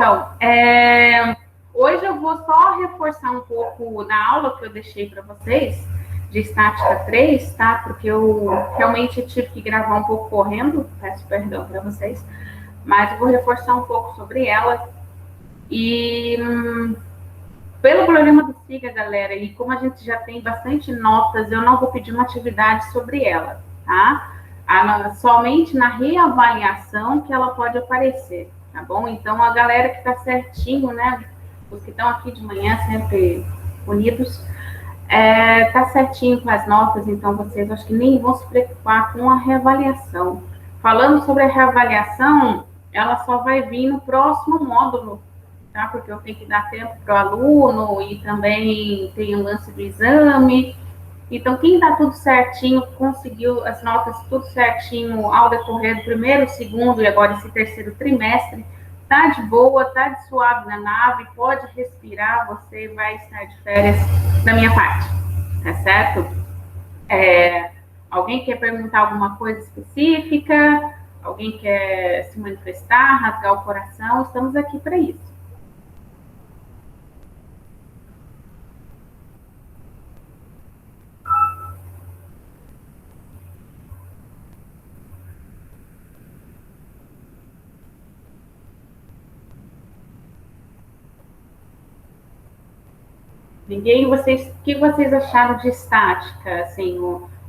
Então, hoje eu vou só reforçar um pouco na aula que eu deixei para vocês, de estática 3, tá? Porque eu realmente tive que gravar um pouco correndo, peço perdão para vocês, mas eu vou reforçar um pouco sobre ela. E pelo problema do SIGA, galera, e como a gente já tem bastante notas, eu não vou pedir uma atividade sobre ela, tá? Somente na reavaliação que ela pode aparecer, tá bom? Então, a galera que tá certinho, né? Os que estão aqui de manhã, sempre unidos, tá certinho com as notas, então vocês acho que nem vão se preocupar com a reavaliação. Falando sobre a reavaliação, ela só vai vir no próximo módulo, tá? Porque eu tenho que dar tempo para o aluno e também tem o lance do exame. Então, quem está tudo certinho, conseguiu as notas tudo certinho ao decorrer do primeiro, segundo e agora esse terceiro trimestre, tá de boa, tá de suave na nave, pode respirar, você vai estar de férias da minha parte, tá certo? Alguém quer perguntar alguma coisa específica? Alguém quer se manifestar, rasgar o coração? Estamos aqui para isso. Ninguém, o que vocês acharam de estática? Assim,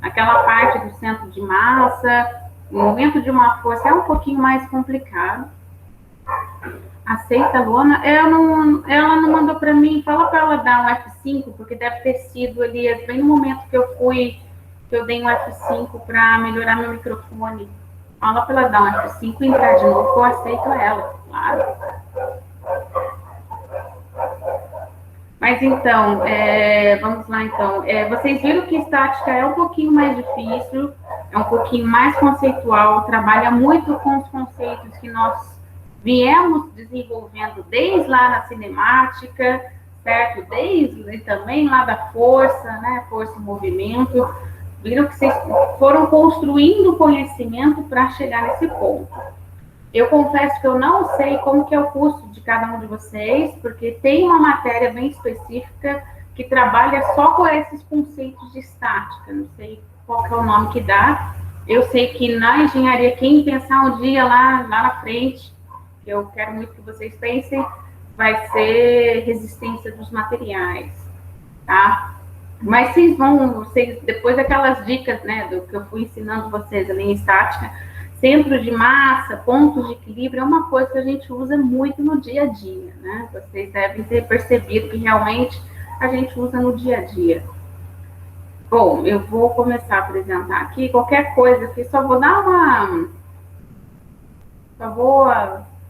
aquela parte do centro de massa, o momento de uma força é um pouquinho mais complicado. Aceita, Luana? Ela não mandou para mim, fala para ela dar um F5, porque deve ter sido ali, bem no momento que eu dei um F5 para melhorar meu microfone. Fala para ela dar um F5 e entrar de novo, que eu aceito ela, claro. Mas então, vamos lá então. Vocês viram que estática é um pouquinho mais difícil, é um pouquinho mais conceitual, trabalha muito com os conceitos que nós viemos desenvolvendo desde lá na cinemática, certo? Desde também lá da força, né? Força e movimento. Viram que vocês foram construindo conhecimento para chegar nesse ponto. Eu confesso que eu não sei como que é o curso de cada um de vocês, porque tem uma matéria bem específica que trabalha só com esses conceitos de estática. Não sei qual que é o nome que dá. Eu sei que na engenharia, quem pensar um dia lá na frente, eu quero muito que vocês pensem, vai ser resistência dos materiais, tá? Mas depois daquelas dicas, né, do que eu fui ensinando vocês ali em estática, centro de massa, pontos de equilíbrio, é uma coisa que a gente usa muito no dia a dia, né? Vocês devem ter percebido que realmente a gente usa no dia a dia. Bom, eu vou começar a apresentar aqui, qualquer coisa aqui, só vou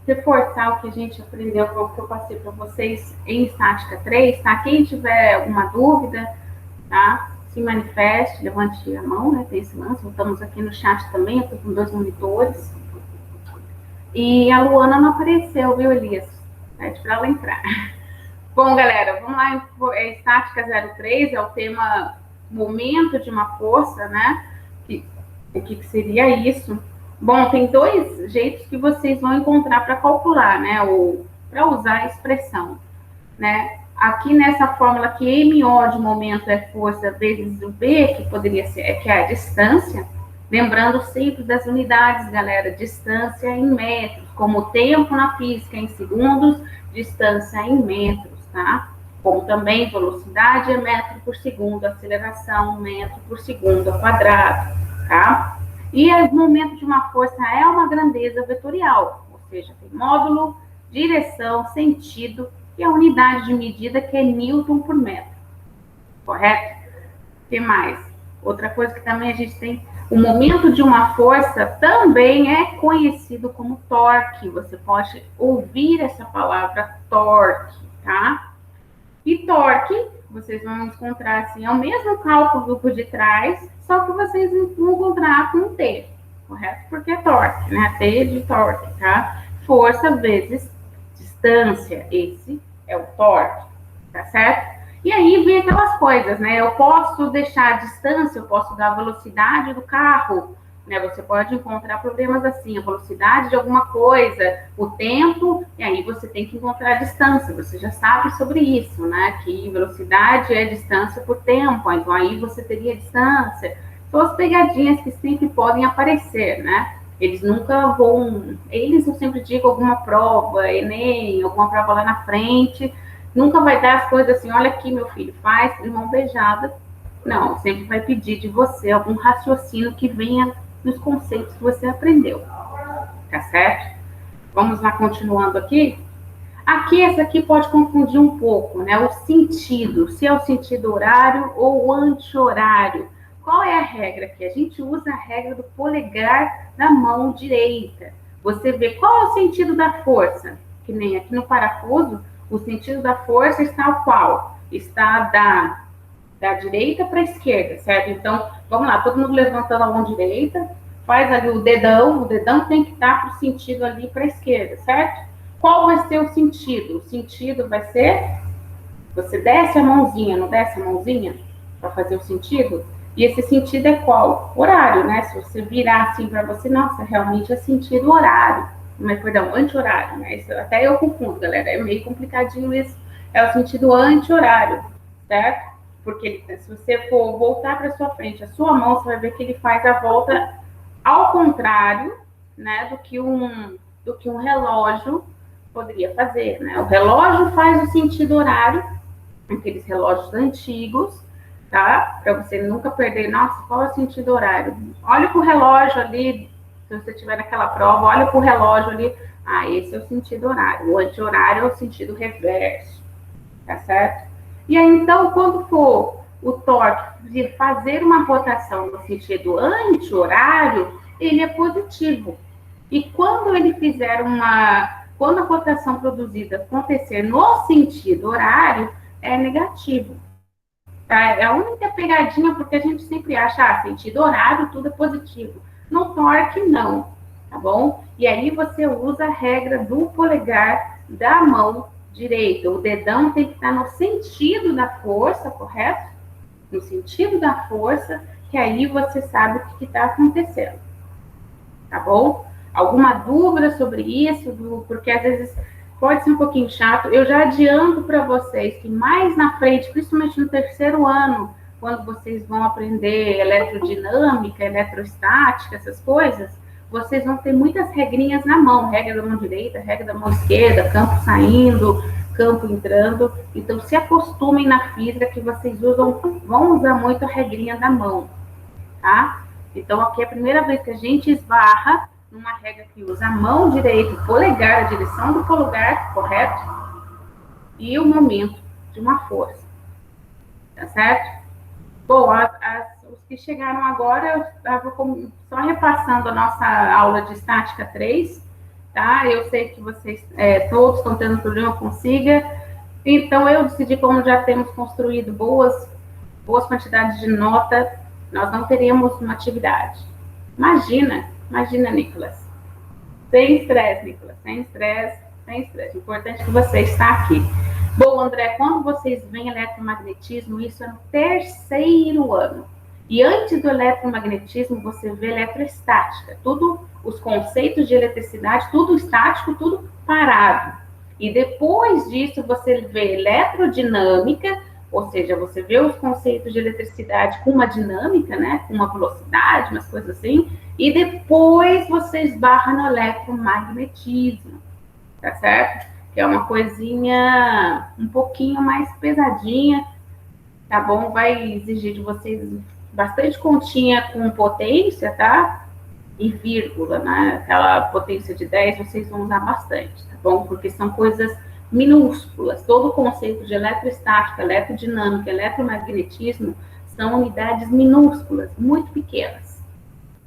reforçar o que a gente aprendeu, o que eu passei para vocês em estática 3, tá? Quem tiver alguma dúvida, tá? Se manifeste, levante a mão, né? Tem esse lance, estamos aqui no chat também, eu estou com 2 monitores. E a Luana não apareceu, viu, Elias? Pede para ela entrar. Bom, galera, vamos lá, estática 03 é o tema momento de uma força, né? O que seria isso? Bom, tem 2 jeitos que vocês vão encontrar para calcular, né? Ou para usar a expressão, né? Aqui nessa fórmula que MO de momento é força vezes o B, que poderia ser, que é a distância, lembrando sempre das unidades, galera, distância em metros, como tempo na física em segundos, distância em metros, tá? Como também velocidade é metro por segundo, aceleração metro por segundo ao quadrado, tá? E o momento de uma força é uma grandeza vetorial, ou seja, tem módulo, direção, sentido, e a unidade de medida que é Newton por metro, correto? O que mais? Outra coisa que também a gente tem, o momento de uma força também é conhecido como torque, você pode ouvir essa palavra torque, tá? E torque, vocês vão encontrar assim, é o mesmo cálculo por detrás, só que vocês vão encontrar com T, correto? Porque é torque, né? T de torque, tá? Força vezes distância, esse é o torque, tá certo? E aí vem aquelas coisas, né? Eu posso deixar a distância, eu posso dar a velocidade do carro, né? Você pode encontrar problemas assim, a velocidade de alguma coisa, o tempo, e aí você tem que encontrar a distância. Você já sabe sobre isso, né? Que velocidade é distância por tempo, então aí você teria distância. São as pegadinhas que sempre podem aparecer, né? Eles nunca vão. Eles, eu sempre digo, alguma prova, Enem, alguma prova lá na frente, nunca vai dar as coisas assim: olha aqui, meu filho, faz de mão beijada. Não, sempre vai pedir de você algum raciocínio que venha nos conceitos que você aprendeu. Tá certo? Vamos lá, continuando aqui. Aqui, essa aqui pode confundir um pouco, né? O sentido, se é o sentido horário ou anti-horário. Qual é a regra aqui? A gente usa a regra do polegar da mão direita. Você vê qual é o sentido da força? Que nem aqui no parafuso, o sentido da força está o qual? Está da direita para a esquerda, certo? Então, vamos lá, todo mundo levantando a mão direita, faz ali o dedão tem que estar para o sentido ali para a esquerda, certo? Qual vai ser o sentido? O sentido vai ser, você desce a mãozinha, não desce a mãozinha para fazer o sentido? E esse sentido é qual? Horário, né? Se você virar assim para você, nossa, realmente é sentido horário. Mas, perdão, anti-horário, né? Isso, até eu confundo, galera, é meio complicadinho isso. É o sentido anti-horário, certo? Porque se você for voltar para sua frente, a sua mão, você vai ver que ele faz a volta ao contrário, né, do que um relógio poderia fazer, né? O relógio faz o sentido horário, aqueles relógios antigos, tá? Para você nunca perder, nossa, qual é o sentido horário? Olha para o relógio ali, se você tiver naquela prova, olha para o relógio ali, ah, esse é o sentido horário. O anti-horário é o sentido reverso, tá certo? E aí, então, quando for o torque de fazer uma rotação no sentido anti-horário, ele é positivo. E quando ele fizer quando a rotação produzida acontecer no sentido horário, é negativo. Tá? É a única pegadinha, porque a gente sempre acha, sentido horário, tudo é positivo. No torque, não, tá bom? E aí você usa a regra do polegar da mão direita. O dedão tem que estar no sentido da força, correto? No sentido da força, que aí você sabe o que está acontecendo. Tá bom? Alguma dúvida sobre isso? Porque às vezes pode ser um pouquinho chato. Eu já adianto para vocês que mais na frente, principalmente no terceiro ano, quando vocês vão aprender eletrodinâmica, eletrostática, essas coisas, vocês vão ter muitas regrinhas na mão, regra da mão direita, regra da mão esquerda, campo saindo, campo entrando. Então, se acostumem na física que vocês vão usar muito a regrinha da mão, tá? Então, aqui é a primeira vez que a gente esbarra numa regra que usa a mão direita, o polegar, a direção do polegar, correto? E o momento de uma força, tá certo? Bom, os que chegaram agora, eu vou só repassando a nossa aula de estática 3, tá? Eu sei que vocês todos estão tendo problema com siga, então eu decidi, como já temos construído boas quantidades de nota, nós não teríamos uma atividade. Imagina, Nicolas. Sem estresse, Nicolas, sem estresse. O importante é que você está aqui. Bom, André, quando vocês veem eletromagnetismo, isso é no terceiro ano. E antes do eletromagnetismo, você vê eletroestática. Tudo, os conceitos de eletricidade, tudo estático, tudo parado. E depois disso, você vê eletrodinâmica, ou seja, você vê os conceitos de eletricidade com uma dinâmica, né? Com uma velocidade, umas coisas assim. E depois você esbarra no eletromagnetismo, tá certo? Que é uma coisinha um pouquinho mais pesadinha, tá bom? Vai exigir de vocês bastante continha com potência, tá? E vírgula, né? Aquela potência de 10 vocês vão usar bastante, tá bom? Porque são coisas minúsculas. Todo o conceito de eletroestática, eletrodinâmica, eletromagnetismo são unidades minúsculas, muito pequenas.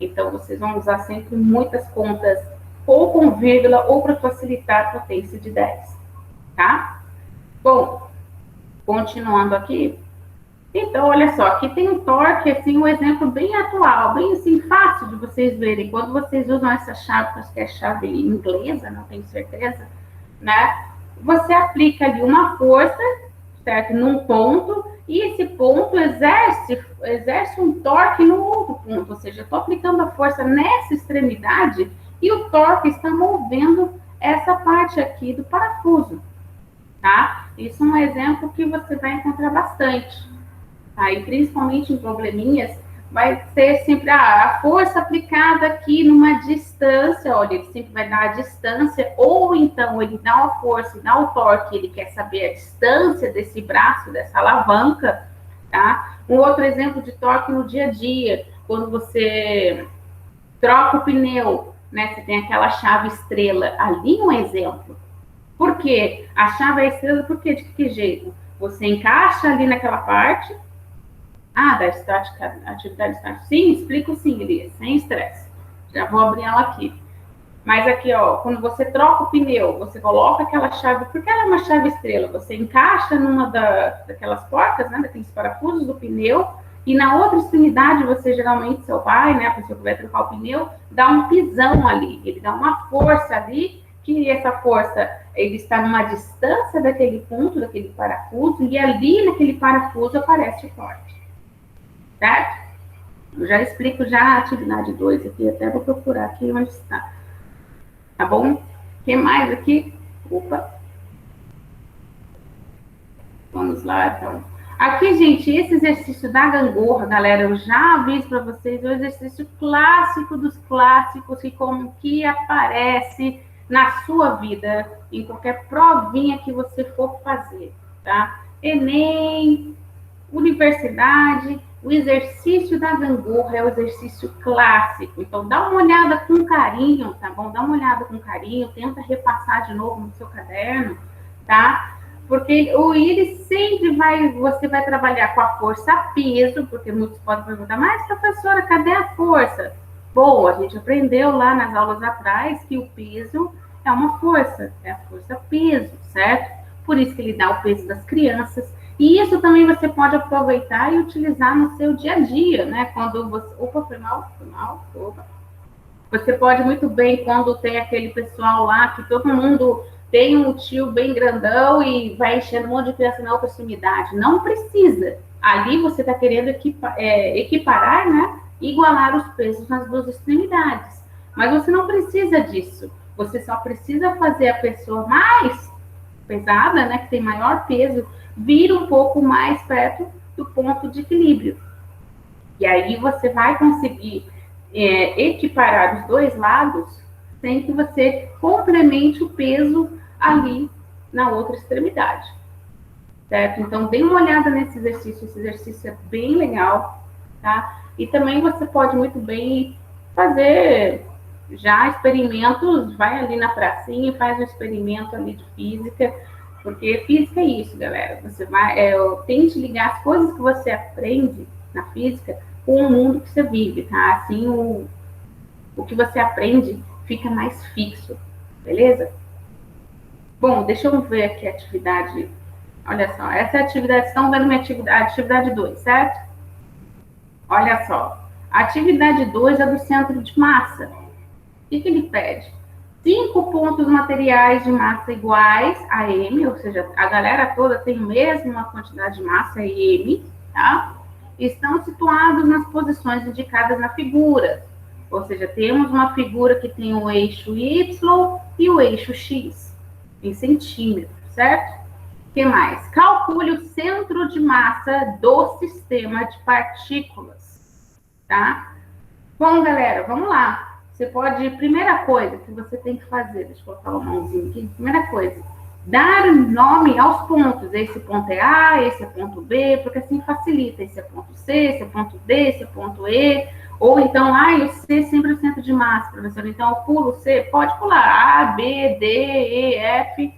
Então, vocês vão usar sempre muitas contas ou com vírgula ou para facilitar a potência de 10, tá? Bom, continuando aqui. Então, olha só, aqui tem um torque, assim, um exemplo bem atual, bem assim, fácil de vocês verem. Quando vocês usam essa chave, acho que é chave inglesa, não tenho certeza, né? Você aplica ali uma força certo? Num ponto, e esse ponto exerce um torque no outro ponto, ou seja, eu estou aplicando a força nessa extremidade e o torque está movendo essa parte aqui do parafuso, tá? Isso é um exemplo que você vai encontrar bastante, tá? E principalmente em probleminhas, vai ser sempre a força aplicada aqui numa distância, olha, ele sempre vai dar a distância, ou então ele dá uma força e dá o torque, ele quer saber a distância desse braço, dessa alavanca, tá? Um outro exemplo de torque no dia a dia, quando você troca o pneu, né? Você tem aquela chave estrela, ali um exemplo. Por quê? A chave é estrela, por quê? De que jeito? Você encaixa ali naquela parte. Ah, da estática, atividade estática. Sim, explico sim, Elias, sem estresse. Já vou abrir ela aqui. Mas aqui, ó, quando você troca o pneu, você coloca aquela chave, porque ela é uma chave estrela, você encaixa numa daquelas portas, né, daqueles parafusos do pneu, e na outra extremidade, você geralmente, seu pai, né, a pessoa que vai trocar o pneu, dá um pisão ali, ele dá uma força ali, que essa força, ele está numa distância daquele ponto, daquele parafuso, e ali naquele parafuso aparece o torque. Certo? Eu já explico já a atividade 2 aqui, até vou procurar aqui onde está. Tá bom? O que mais aqui? Opa. Vamos lá, então. Aqui, gente, esse exercício da gangorra, galera, eu já aviso para vocês, é o exercício clássico dos clássicos, que como que aparece na sua vida, em qualquer provinha que você for fazer, tá? Enem, universidade, o exercício da gangorra é o exercício clássico. Então, dá uma olhada com carinho, tá bom? Dá uma olhada com carinho, tenta repassar de novo no seu caderno, tá? Porque ele sempre você vai trabalhar com a força-peso, porque muitos podem perguntar, mas professora, cadê a força? Bom, a gente aprendeu lá nas aulas atrás que o peso é uma força, é a força-peso, certo? Por isso que ele dá o peso das crianças. E isso também você pode aproveitar e utilizar no seu dia a dia, né? Quando você. Opa, foi mal. Opa. Você pode muito bem, quando tem aquele pessoal lá, que todo mundo tem um tio bem grandão e vai enchendo um monte de criança na outra extremidade. Não precisa. Ali você está querendo equiparar, né? Igualar os pesos nas duas extremidades. Mas você não precisa disso. Você só precisa fazer a pessoa mais pesada, né? Que tem maior peso, vir um pouco mais perto do ponto de equilíbrio. E aí você vai conseguir equiparar os dois lados sem que você complemente o peso ali na outra extremidade. Certo? Então, dê uma olhada nesse exercício. Esse exercício é bem legal, tá? E também você pode muito bem fazer já experimentos, vai ali na pracinha e faz um experimento ali de física, porque física é isso, galera. Você vai, tente ligar as coisas que você aprende na física com o mundo que você vive, tá? Assim, o que você aprende fica mais fixo, beleza? Bom, deixa eu ver aqui a atividade. Olha só, essa é a atividade, estão vendo minha atividade 2, certo? Olha só, a atividade 2 é do centro de massa. O que ele pede? 5 pontos materiais de massa iguais a M, ou seja, a galera toda tem a mesma quantidade de massa, M, tá? Estão situados nas posições indicadas na figura. Ou seja, temos uma figura que tem o eixo Y e o eixo X, em centímetros, certo? O que mais? Calcule o centro de massa do sistema de partículas, tá? Bom, galera, vamos lá. Você pode, primeira coisa que você tem que fazer, deixa eu colocar uma mãozinha aqui, primeira coisa, dar nome aos pontos. Esse ponto é A, esse é ponto B, porque assim facilita. Esse é ponto C, esse é ponto D, esse é ponto E. Ou então, o C é sempre o centro de massa, professor. Então, eu pulo o C, pode pular A, B, D, E, F,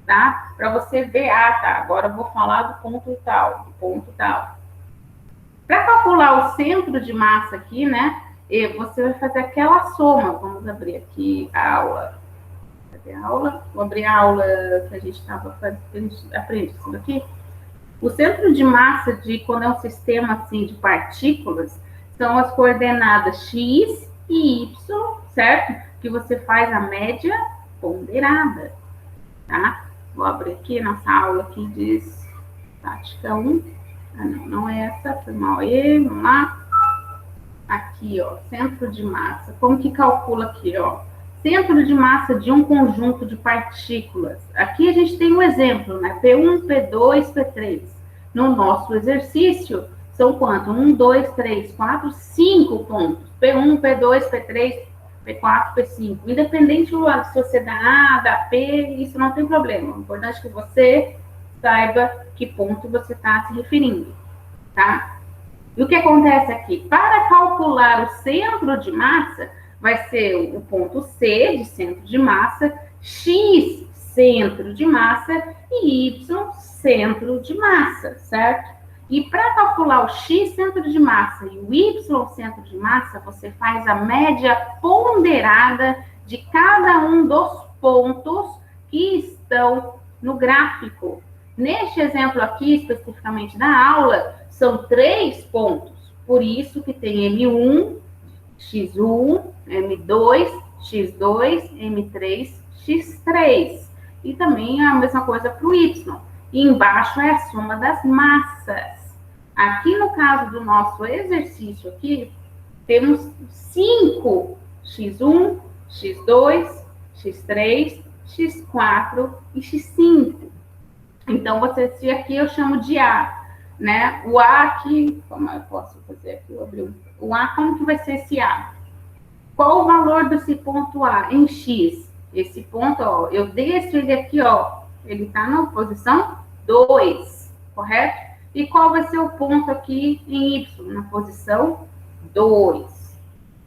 tá? Para você ver, tá, agora eu vou falar do ponto tal, Para calcular o centro de massa aqui, né, você vai fazer aquela soma. Vamos abrir aqui a aula. Cadê a aula? Vou abrir a aula que a gente estava fazendo, a gente aprende isso aqui. O centro de massa, quando é um sistema assim de partículas, são as coordenadas x e y, certo? Que você faz a média ponderada, tá? Vou abrir aqui nossa aula que diz Tática 1. Ah, não, não é essa, foi mal. E, vamos lá. Aqui, ó, centro de massa. Como que calcula aqui, ó? Centro de massa de um conjunto de partículas. Aqui a gente tem um exemplo, né? P1, P2, P3. No nosso exercício, são quanto? 1, 2, 3, 4, 5 pontos. P1, P2, P3, P4, P5. Independente se você dá A, dá P, isso não tem problema. O importante é que você saiba que ponto você está se referindo, tá? E o que acontece aqui? Para calcular o centro de massa, vai ser o ponto C de centro de massa, X centro de massa e Y centro de massa, certo? E para calcular o X centro de massa e o Y centro de massa, você faz a média ponderada de cada um dos pontos que estão no gráfico. Neste exemplo aqui, especificamente da aula, são 3 pontos. Por isso que tem M1, X1, M2, X2, M3, X3. E também a mesma coisa para o Y. E embaixo é a soma das massas. Aqui no caso do nosso exercício aqui, temos 5 X1, X2, X3, X4 e X5. Então, se aqui eu chamo de A, né? O A aqui, como eu posso fazer aqui? Eu abri o A, como que vai ser esse A? Qual o valor desse ponto A em X? Esse ponto, ó, eu desço ele aqui, ó, ele tá na posição 2, correto? E qual vai ser o ponto aqui em Y? Na posição 2,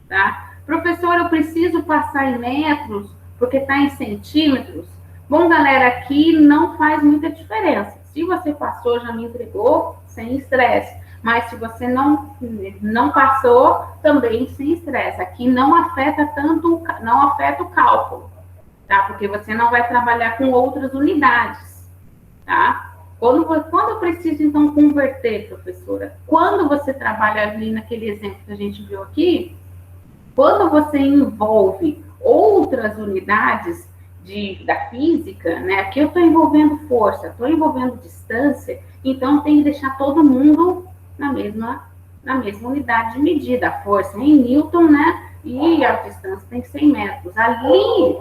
tá? Professor, eu preciso passar em metros, porque tá em centímetros? Bom, galera, aqui não faz muita diferença. Se você passou, já me entregou, sem estresse. Mas se você não passou, também sem estresse. Aqui não afeta tanto, não afeta o cálculo, tá? Porque você não vai trabalhar com outras unidades, tá? Quando eu preciso, então, converter, professora? Quando você trabalha ali naquele exemplo que a gente viu aqui, quando você envolve outras unidades da física, né? Aqui eu estou envolvendo força, estou envolvendo distância, então tem que deixar todo mundo na mesma unidade de medida. A força é em Newton, né? E a distância tem 100 metros. Ali,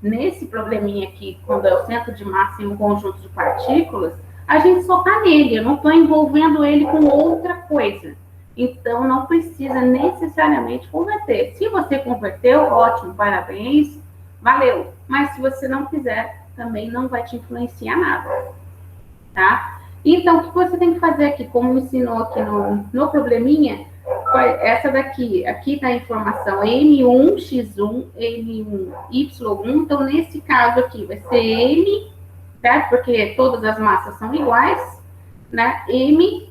nesse probleminha aqui, quando é o centro de massa em um conjunto de partículas, a gente só está nele, eu não estou envolvendo ele com outra coisa. Então, não precisa necessariamente converter. Se você converteu, ótimo, parabéns, valeu. Mas se você não quiser, também não vai te influenciar nada, tá? Então, o que você tem que fazer aqui, como ensinou aqui no probleminha, essa daqui, aqui tá a informação M1, X1, M1, Y1. Então, nesse caso aqui, vai ser M, certo? Porque todas as massas são iguais, né? M,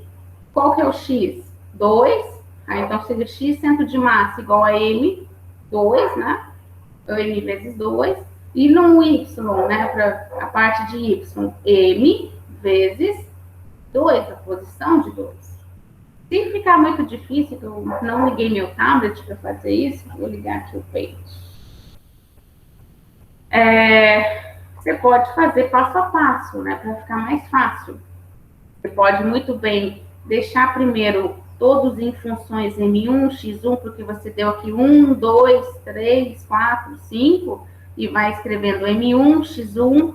qual que é o X? 2. Aí, então, seria X centro de massa igual a M, 2, né? M vezes 2. E no Y, né? Para a parte de Y, M vezes 2, a posição de 2. Se ficar muito difícil, eu não liguei meu tablet para fazer isso, vou ligar aqui o Paint. Você pode fazer passo a passo, né? Para ficar mais fácil. Você pode muito bem deixar primeiro todos em funções M1, X1, porque você deu aqui 1, 2, 3, 4, 5, e vai escrevendo M1, X1,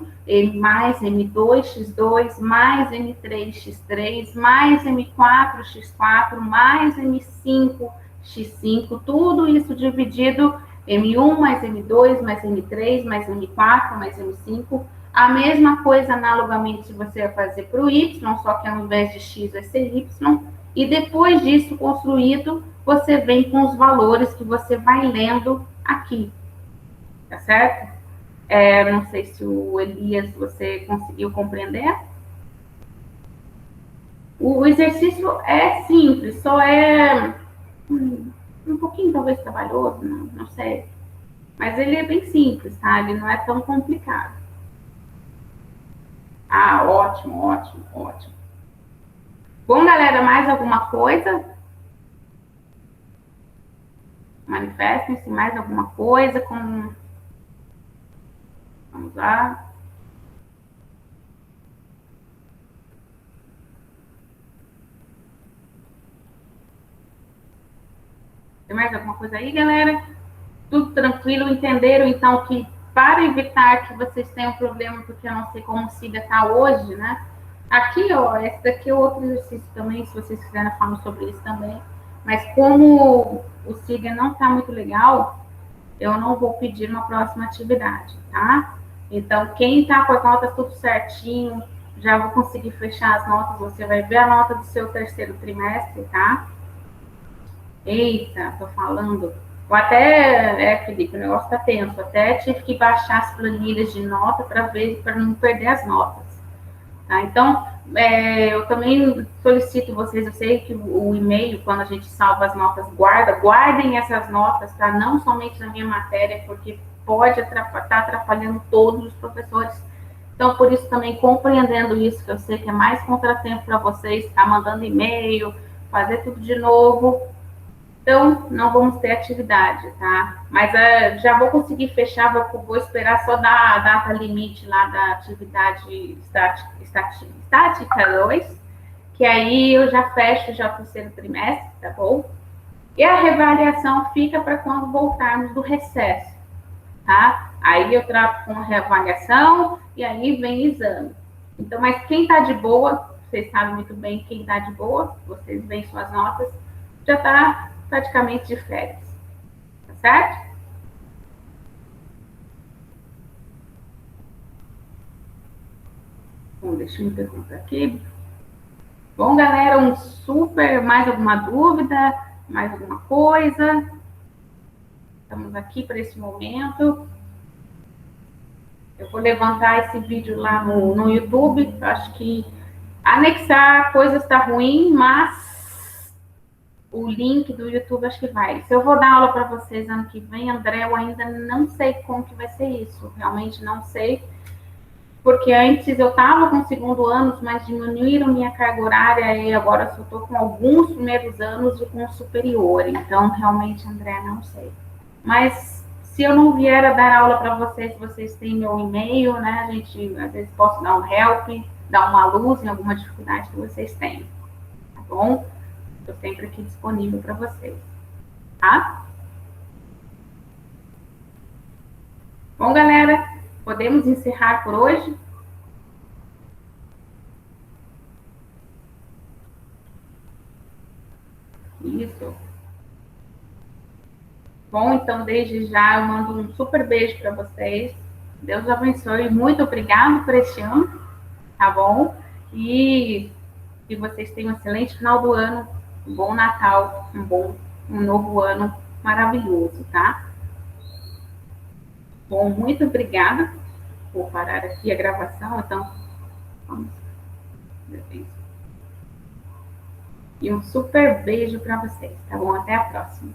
mais M2, X2, mais M3, X3, mais M4, X4, mais M5, X5, tudo isso dividido M1 mais M2 mais M3 mais M4 mais M5. A mesma coisa, analogamente, se você vai fazer para o Y, só que ao invés de X vai ser Y. E depois disso construído, você vem com os valores que você vai lendo aqui. Tá certo? Não sei se o Elias, você conseguiu compreender. O exercício é simples, só é um pouquinho talvez trabalhoso, não sei. Mas ele é bem simples, tá? Ele não é tão complicado. Ah, ótimo, ótimo, ótimo. Bom, galera, mais alguma coisa? Manifestem-se mais alguma coisa, como... Vamos lá. Tem mais alguma coisa aí, galera? Tudo tranquilo? Entenderam, então, que para evitar que vocês tenham problema, porque eu não sei como o SIGA está hoje, né? Aqui, ó, esse daqui é outro exercício também, se vocês quiserem falar sobre isso também. Mas como o SIGA não está muito legal, eu não vou pedir uma próxima atividade, tá? Então, quem está com as notas tudo certinho, já vou conseguir fechar as notas, você vai ver a nota do seu terceiro trimestre, tá? Eita, tô falando. Eu até, Felipe, o negócio tá tenso. Até tive que baixar as planilhas de nota para ver, para não perder as notas. Tá? Então, eu também solicito vocês, eu sei que o e-mail, quando a gente salva as notas, guardem essas notas, tá? Não somente na minha matéria, porque pode estar atrapalhando todos os professores. Então, por isso também, compreendendo isso, que eu sei que é mais contratempo para vocês, tá mandando e-mail, fazer tudo de novo, então, não vamos ter atividade, tá? Mas já vou conseguir fechar, vou esperar só dar a data limite lá da atividade estática 2, que aí eu já fecho já o terceiro trimestre, tá bom? E a reavaliação fica para quando voltarmos do recesso, tá? Aí eu trato com a reavaliação e aí vem exame. Então, mas quem está de boa, vocês sabem muito bem quem está de boa, vocês veem suas notas, já está praticamente de férias, tá certo? Bom, deixa eu me perguntar aqui. Bom, galera, mais alguma dúvida? Mais alguma coisa? Estamos aqui para esse momento. Eu vou levantar esse vídeo lá no YouTube. Acho que anexar coisas está ruim, mas o link do YouTube acho que vai. Se eu vou dar aula para vocês ano que vem, André, eu ainda não sei como que vai ser isso. Realmente não sei. Porque antes eu estava com segundo anos, mas diminuíram minha carga horária e agora só estou com alguns primeiros anos e com superior. Então, realmente, André, não sei. Mas se eu não vier a dar aula para vocês, vocês têm meu e-mail, né? A gente, às vezes, posso dar um help, dar uma luz em alguma dificuldade que vocês têm, tá bom? Estou sempre aqui disponível para vocês, tá? Bom, galera, podemos encerrar por hoje? Isso. Bom, então desde já eu mando um super beijo para vocês. Deus abençoe. Muito obrigado por este ano, tá bom? E que vocês tenham um excelente final do ano, um bom Natal, um novo ano maravilhoso, tá? Bom, muito obrigada por parar aqui a gravação. Então, vamos. E um super beijo para vocês, tá bom? Até a próxima.